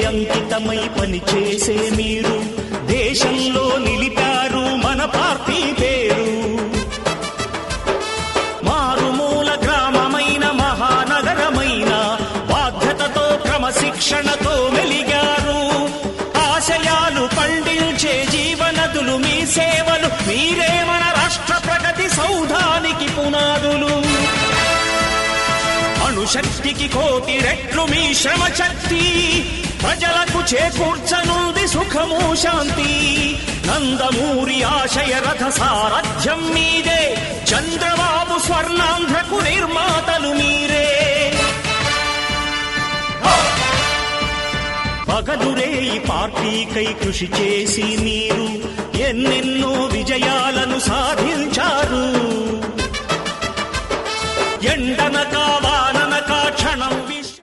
అంకితమై పనిచేసే మీరు దేశంలో నిలిపారు మన పార్టీ పేరు. మారుమూల గ్రామమైన మహానగరమైన బాధ్యతతో క్రమశిక్షణతో మెలిగారు. ఆశయాలు పండించే జీవనదులు మీ సేవలు, మీరే మన రాష్ట్ర ప్రగతి సౌధానికి పునాదులు. అణుశక్తికి కోటి రెట్లు మీ శ్రమ శక్తి, ప్రజలకు చేకూర్చనుంది సుఖము శాంతి. నందమూరి ఆశయ రథ సారథ్యం మీదే, చంద్రబాబు స్వర్ణాంధ్రకు నిర్మాతలు మీరే. పగలురే ఈ పార్టీకై కృషి చేసి మీరు ఎన్నెన్నో విజయాలను సాధించారు. ఎండనక